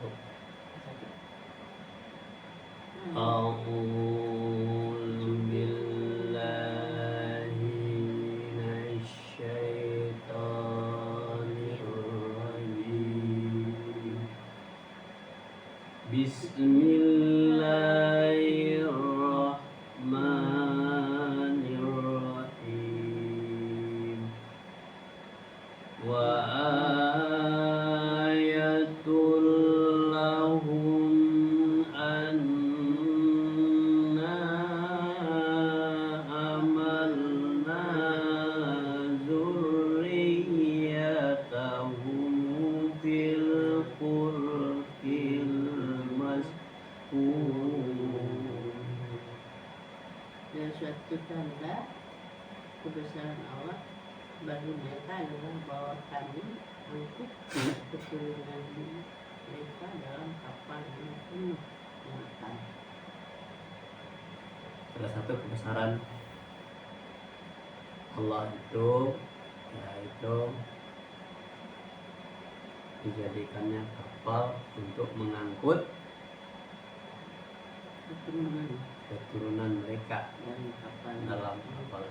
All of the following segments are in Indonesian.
satu. A'udzu billahi minasy syaithanir rajim. Bismillahirrahmanirrahim. Wa ayatul lahum anna amalna zurriyatahum fil qur'il mas'un. Dan suatu tanda kebesaran Allah bagi mereka adalah bahwa kami mengikut keturunan mereka dalam kapal yang penuh muatan. Salah satu kebesaran Allah itu yaitu dijadikannya kapal untuk mengangkut keturunan mereka dalam kapal.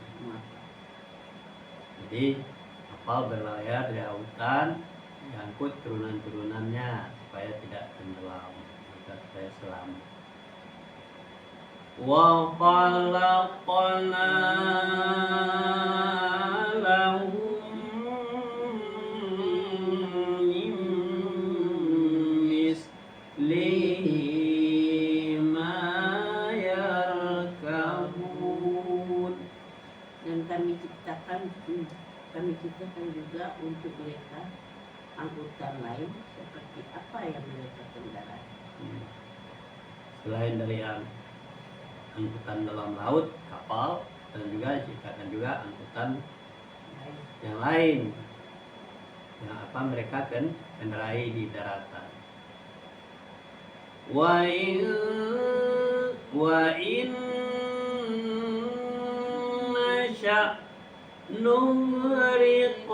Jadi kapal berlayar di lautan, diangkut turunan-turunannya supaya tidak tenggelam, supaya selamat. Wa khalaqna lahum min mislihi ma yarkabun. Dan kami ciptakan juga untuk mereka angkutan lain seperti apa yang mereka kendarai. Selain dari angkutan dalam laut, kapal, dan juga diciptakan juga angkutan yang lain yang apa mereka kendarai di daratan. Wa in nasha nughriqhum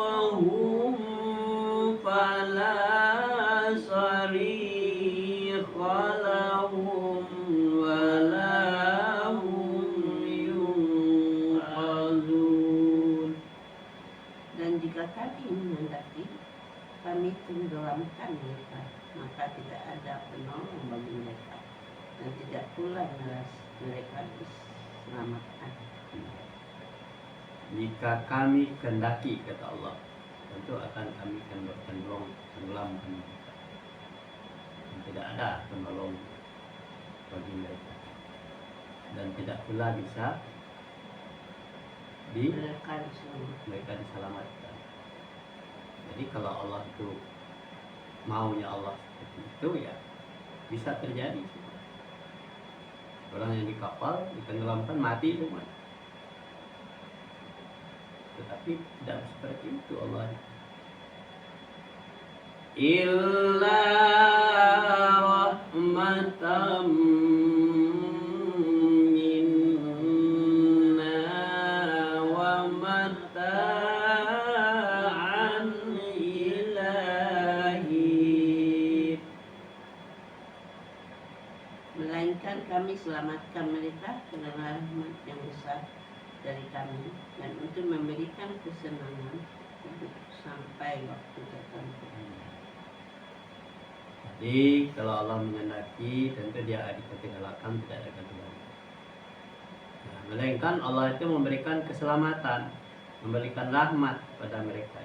fala sarikha lahum wala hum yunqazun. Dan jika kami menghendaki, kami tenggelamkan mereka, maka tidak ada penolong bagi mereka, dan tidak pula mereka diselamatkan. Jika kami kehendaki, kata Allah, tentu akan kami tenggelamkan mereka, dan tidak ada penolong bagi mereka, dan tidak pula bisa mereka diselamatkan. Jadi kalau Allah itu maunya Allah seperti itu, ya bisa terjadi. Orang yang di kapal ditenggelamkan mati semua. Tetapi tidak seperti itu Allah. Illa rahmatam minna wa mata'an ilahi. Melainkan kami selamatkan mereka dengan rahmat yang besar dari kami, dan untuk memberikan kesenangan hidup sampai waktu tertentu. Jadi kalau Allah menghendaki, tentu Dia akan tenggelamkan, tidak akan tenggelam. Nah, melainkan Allah itu memberikan keselamatan, memberikan rahmat pada mereka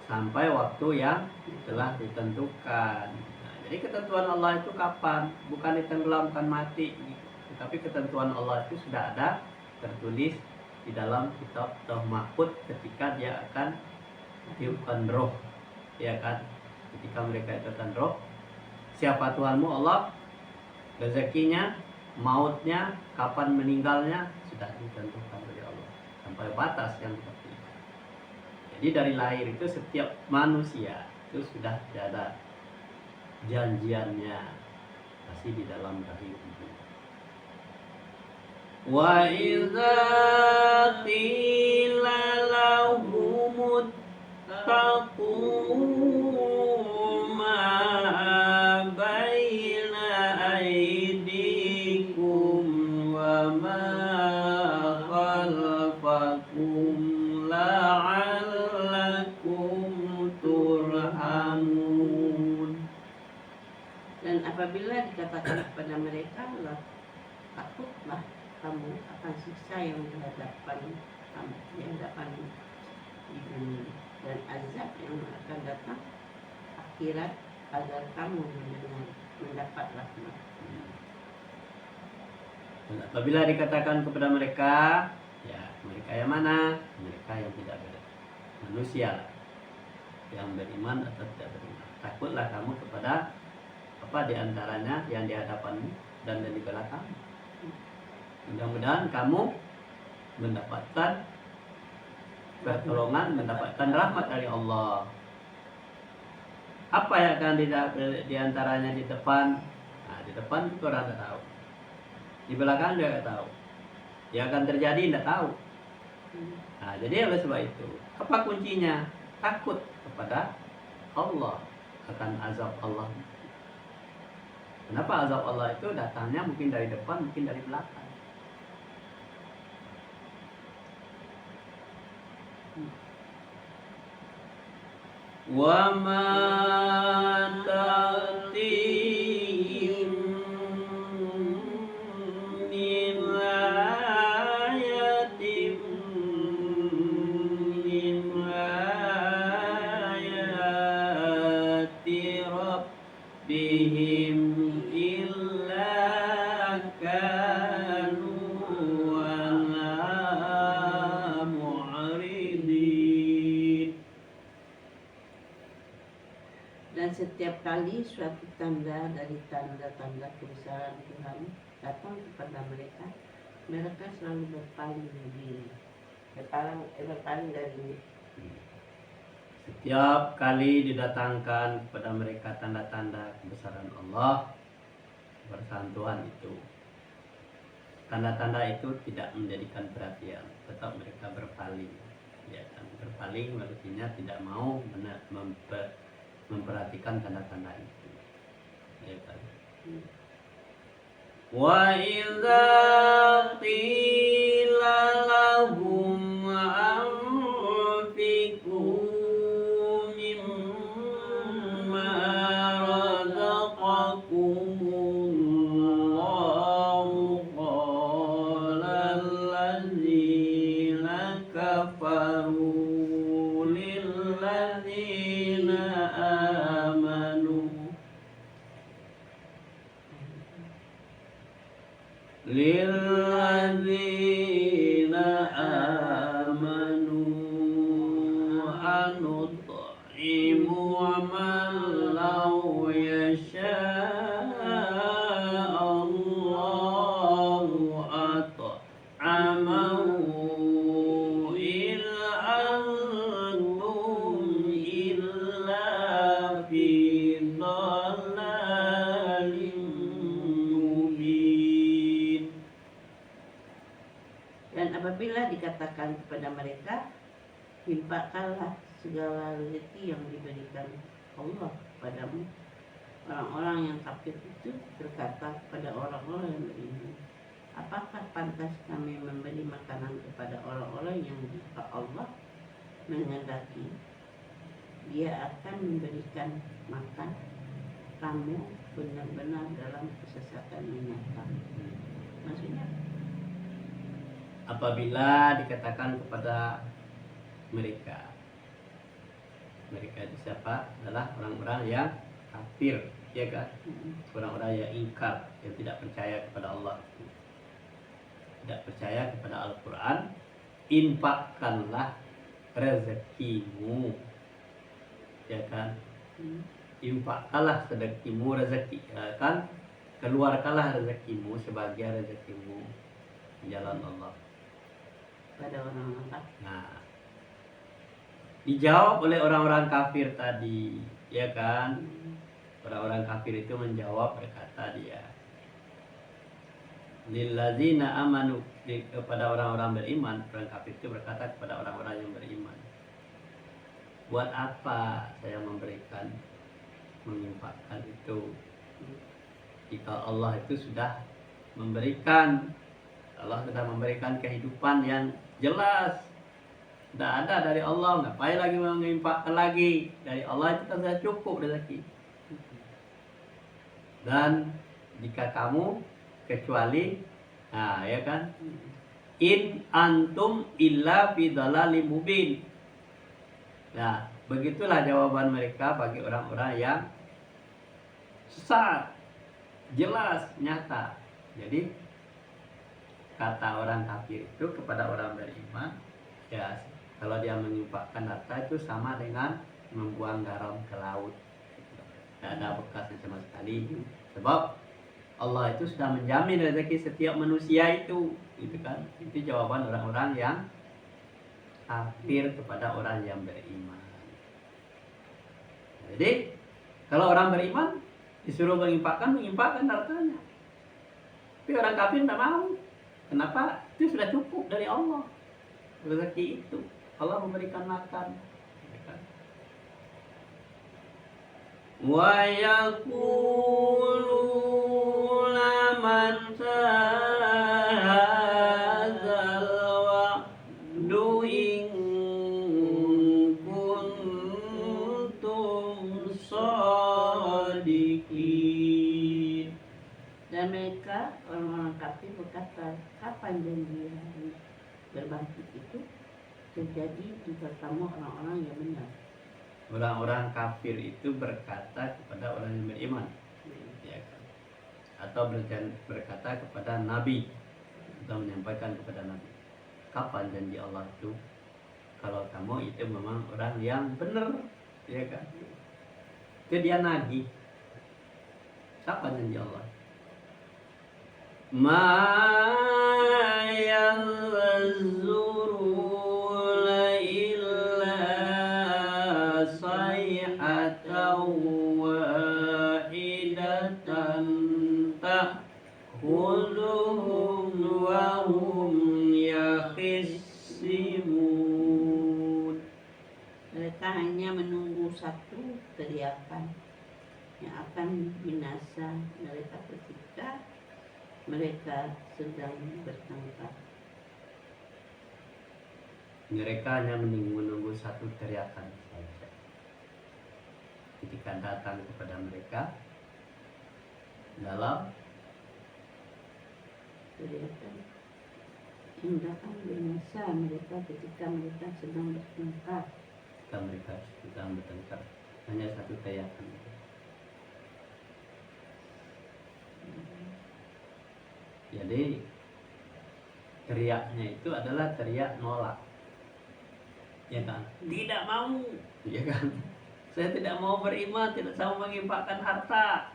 sampai waktu yang telah ditentukan. Nah, jadi ketentuan Allah itu kapan? Bukan ditenggelamkan mati. Tapi ketentuan Allah itu sudah ada tertulis di dalam kitab Lauh Mahfuz ketika dia akan tiupkan roh, ya kan? Ketika mereka itiupkan roh, siapa Tuhanmu? Allah. Rezekinya, mautnya, kapan meninggalnya sudah ditentukan oleh Allah sampai batas yang seperti itu. Jadi dari lahir itu setiap manusia itu sudah ada janjiannya, pasti di dalam rahim ibu. Wa idza qila lahum ittaqu ma apabila dikatakan kepada mereka, takutlah kamu akan siksa yang dihadapan kamu, di hadapan di dunia, dan azab yang akan datang akhirat, agar kamu mendapat rahmat. Dan apabila dikatakan kepada mereka, ya mereka yang mana? Mereka yang tidak beriman, manusia yang beriman atau tidak beriman. Takutlah kamu kepada apa di antaranya yang di hadapanmu dan di belakang. Mudah-mudahan kamu mendapatkan pertolongan, mendapatkan rahmat dari Allah. Apa yang akan di antaranya di depan? Nah, di depan itu orang tidak tahu. Di belakang dia tidak tahu. Yang akan terjadi tidak tahu. Nah, jadi oleh sebab itu, apa kuncinya? Takut kepada Allah, akan azab Allah. Kenapa azab Allah itu datangnya mungkin dari depan, mungkin dari belakang. Wa ma ta'tihim min ayatin min ayati rabbihim illa kanu anha mu'ridin. Dan setiap kali suatu tanda dari tanda-tanda kebesaran Tuhan datang kepada mereka, mereka selalu berpaling diri, berpaling dari. Setiap kali didatangkan kepada mereka tanda-tanda kebesaran Allah, kebesaran Tuhan itu, tanda-tanda itu tidak menjadikan perhatian, tetap mereka berpaling. Ya, kan? Berpaling artinya tidak mau memperhatikan tanda-tanda itu. Ya, kan? Wa idza qila lahum anfiqu mimma razaqakumullahu qala allazina kafaru lillazina amanu anut'imu man law yasha'allahu at'amahu in antum illa fi dhalalin mubin. Dan apabila dikatakan kepada mereka, infakkanlah segala rezeki yang diberikan Allah kepadamu, orang-orang yang kafir itu berkata kepada orang-orang yang beriman, apakah pantas kami memberi makanan kepada orang-orang yang jika Allah menghendaki Dia akan memberikan makan kamu benar-benar dalam kesesatan menyata. Maksudnya apabila dikatakan kepada mereka itu siapa? Adalah orang-orang yang kafir, ya kan? Orang-orang yang ingkar, yang tidak percaya kepada Allah, tidak percaya kepada Al-Quran. Infakkanlah rezekimu, ya kan? Infakkanlah sedekahmu, rezeki, ya kan? Keluarkanlah rezekimu sebagai rezekimu di jalan Allah. pada orang-orang kafir. Nah, dijawab oleh orang-orang kafir tadi, ya kan? Orang-orang kafir itu menjawab, berkata dia, lillazina amanu, kepada orang-orang beriman. Orang kafir itu berkata kepada orang-orang yang beriman, buat apa saya menginfakkan itu jika Allah itu sudah memberikan, Allah sudah memberikan kehidupan yang jelas, tidak ada dari Allah, ngapain lagi menginfakkan lagi? Dari Allah itu sudah cukup rezeki. Dan jika kamu kecuali, nah ya kan, in antum illa fi dhalalim mubin. Nah, begitulah jawaban mereka bagi orang-orang yang sesat, jelas, nyata. Jadi kata orang kafir itu kepada orang beriman, ya kalau dia menyimpangkan harta itu sama dengan membuang garam ke laut. Tidak ada bekasnya sama sekali. Sebab Allah itu sudah menjamin rezeki setiap manusia itu, gitu kan? Itu jawaban orang-orang yang kafir kepada orang yang beriman. Jadi kalau orang beriman disuruh mengimpakkan hartanya. Tapi orang kafir tidak mau. Kenapa? Itu sudah cukup dari Allah. Rezeki itu Allah memberikan makan. Wa yaquluna man hadzal wa'du in kuntum shadiqin. Dan mereka orang-orang kafir berkata, kapan janji hari berbangkit itu terjadi jika kamu orang-orang yang benar. Orang-orang kafir itu berkata kepada orang yang beriman, ya kan? Atau berkata kepada Nabi, atau menyampaikan kepada Nabi, kapan janji Allah itu kalau kamu itu memang orang yang benar, ya kan? Itu dia nagih. Kapan janji Allah? Ma yanzuruna illa sayhatan wahidatan ta'khudhuhum wa hum yakhisimun. Mereka hanya menunggu satu teriakan yang akan binasa mereka ketika mereka sedang bertengkar. Mereka hanya menunggu satu teriakan saja. Ketika datang kepada mereka dalam Teriakan yang datang binasa mereka ketika mereka sedang bertengkar. ketika mereka sedang bertengkar, hanya satu teriakan. Jadi teriaknya itu adalah teriak nolak, ya kan? Tidak mau, ya kan? Saya tidak mau beriman, tidak mau mengimpakkan harta,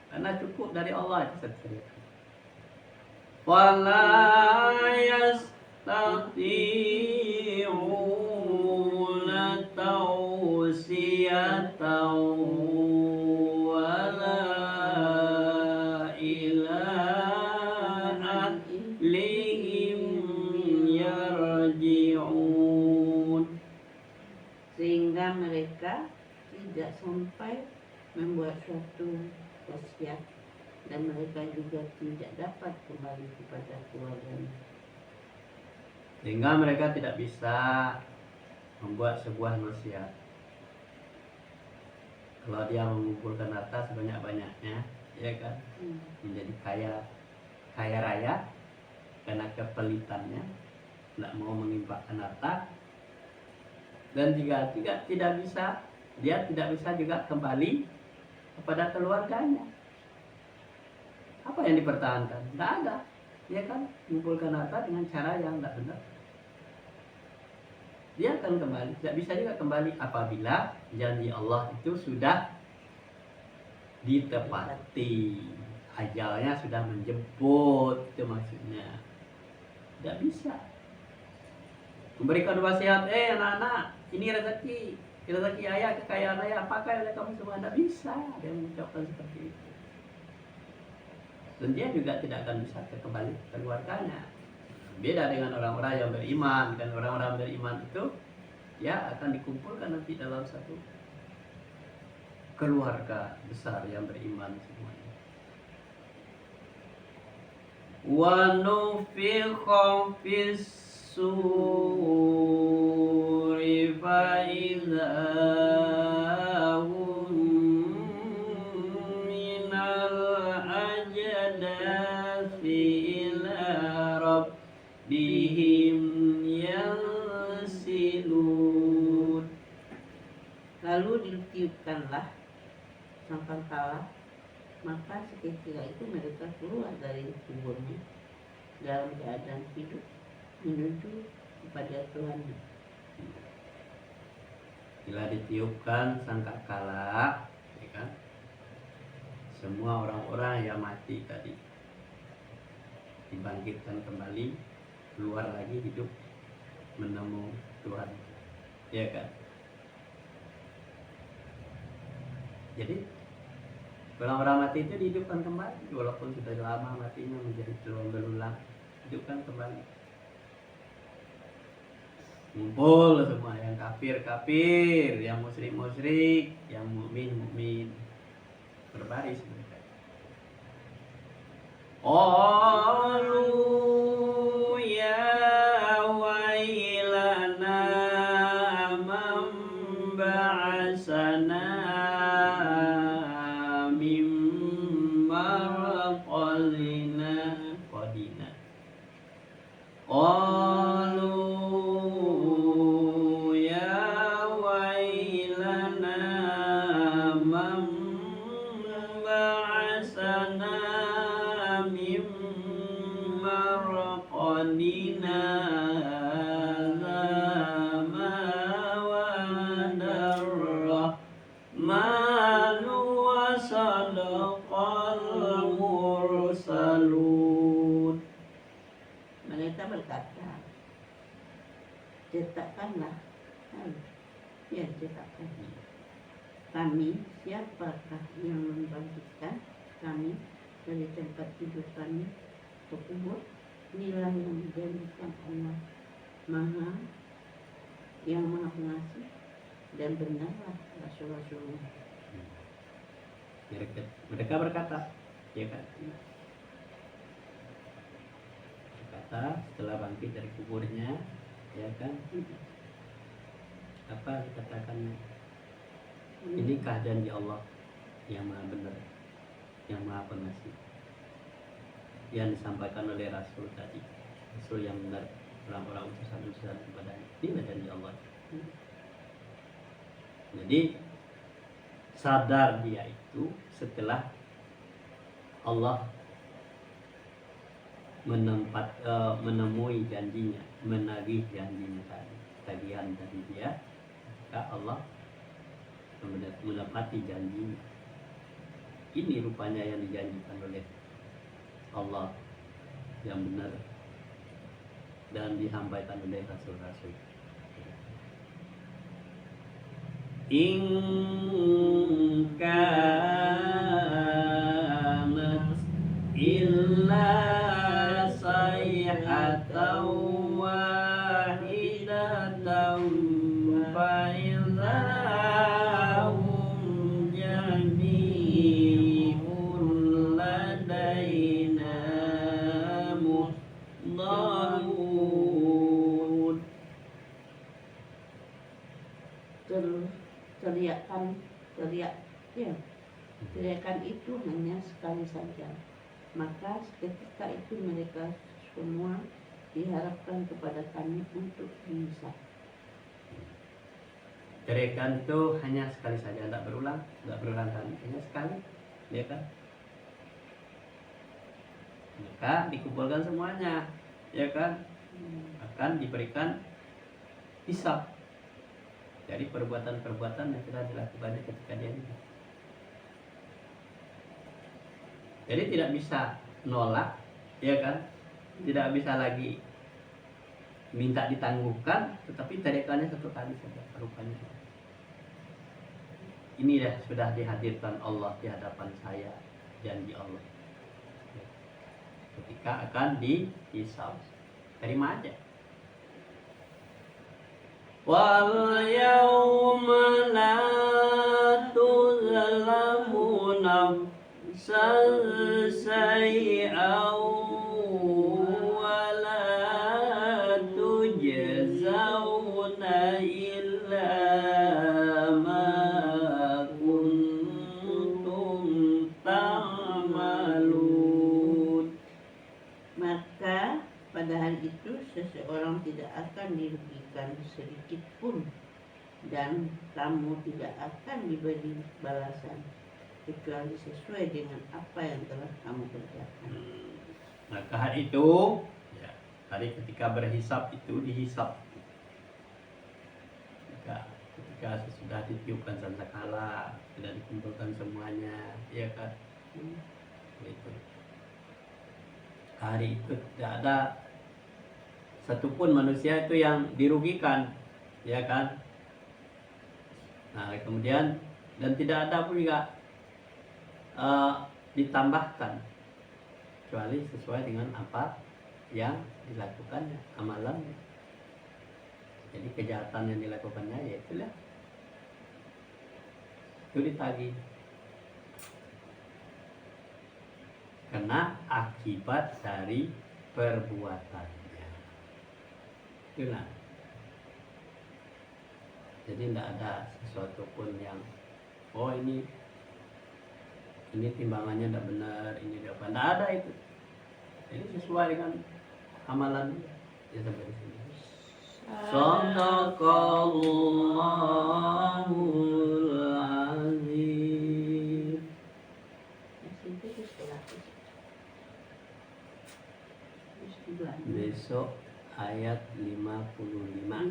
karena cukup dari Allah itu teriak. Wala yastati'una tawsiyatan wala ila ahlihim yarji'un. Sehingga mereka tidak sampai membuat suatu wasiat dan mereka juga tidak dapat kembali kepada keluarganya. Sehingga mereka tidak bisa membuat sebuah wasiat. Kalau dia mengumpulkan harta sebanyak-banyaknya, ya kan, menjadi kaya raya karena kepelitannya, tidak mau mengimpakkan harta, dan jika tidak bisa, dia tidak bisa juga kembali kepada keluarganya. Apa yang dipertahankan? Tidak ada, ya kan, mengumpulkan harta dengan cara yang tidak benar. Dia akan kembali, tidak bisa juga kembali apabila janji Allah itu sudah ditepati, ajalnya sudah menjemput, itu maksudnya. Tidak bisa memberikan wasiat, anak-anak, ini rezeki ayah, kekayaan ayah, pakai oleh kamu semua. Tidak bisa dia mengucapkan seperti itu, dan dia juga tidak akan bisa kembali ke keluarganya. Beda dengan orang-orang yang beriman. Dan orang-orang beriman itu ya akan dikumpulkan nanti dalam satu keluarga besar yang beriman semuanya. Wa nufikha fis suri fa idza hum minal rabbihim yansilun. Lalu ditiupkanlah sangkakala, maka seketika itu mereka keluar dari kuburnya dalam keadaan hidup menuju kepada Tuhan. Bila ditiupkan sangkakala, ya kan? Semua orang-orang yang mati tadi dibangkitkan kembali, keluar lagi hidup menemui Tuhan, ya kan? Jadi orang-orang mati itu dihidupkan kembali, walaupun sudah lama matinya menjadi berulang, hidupkan kembali. Ngumpul semua, yang kafir, yang musyrik, yang mukmin, berbaris mereka. Qalu ya wailana man ba'asana min marqadina qadina. Qalu ya wailana man ba'asana min marqadina hadza ma wa'ada ar-rahmanu wa sadaqal mursalun. Mereka berkata, cetakkanlah cetakkan kami, siapakah yang membangkitkan kami dari tempat tidur kami ke kubur. Inilah yang dijanjikan Allah yang maha pengasih, dan benarlah rasul-rasulnya. Mereka berkata, ya kan? Berkata setelah bangkit dari kuburnya, ya kan? Apa dikatakannya? Inikah janji Allah yang maha benar, yang maha pengasih, yang disampaikan oleh Rasul tadi, Rasul yang benar, orang-orang utusan kepadanya. Inilah janji Allah. Jadi sadar dia itu setelah Allah menemui janjinya, menagih janjinya tadi, tagihan dari dia, maka Allah menepati janjinya. Ini rupanya yang dijanjikan oleh Allah yang benar dan disampaikan oleh rasul-rasul. In kanat illa sayhatan wahidatan fa'idhahum jami'un ladaina muhdarun. Teriakan itu hanya sekali saja, maka ketika itu mereka semua diharapkan kepada kami untuk dihisab. Teriakan itu hanya sekali saja, tidak berulang kali, hanya sekali, ya kan? Maka dikumpulkan semuanya, ya kan? Akan diberikan hisab dari perbuatan-perbuatan yang telah dilakukannya ketika dia hidup. Jadi tidak bisa nolak, ya kan? Tidak bisa lagi minta ditangguhkan, tetapi teriakannya satu kali saja rupanya. Ini sudah dihadirkan Allah di hadapan saya, janji Allah. Ketika akan dihisab, terima aja. Wal yawma la tuzlamu nafsan shay'an wa la tujzawna illa ma kuntum ta'malun. Maka pada hari itu tidak akan dirugikan sedikit pun, dan kamu tidak akan diberi balasan kecuali sesuai dengan apa yang telah kamu kerjakan. Maka hari itu, ya, hari ketika berhisab itu dihisab. Ketika sudah ditiupkan sangkakala, sudah dikumpulkan semuanya, ya kan? Itu. Hari itu tidak ada satupun manusia itu yang dirugikan, ya kan? Nah, kemudian dan tidak ada pun juga ditambahkan kecuali sesuai dengan apa yang dilakukannya, amalannya. Jadi kejahatan yang dilakukannya ya itulah, itu ditagih karena akibat dari perbuatannya. Itulah. Jadi tidak ada sesuatu pun yang ini timbangannya tidak benar, ini tidak ada itu. Jadi sesuai dengan amalan ya sampai di sini. Shadaqallahul azim. Besok ayat 55. Lima.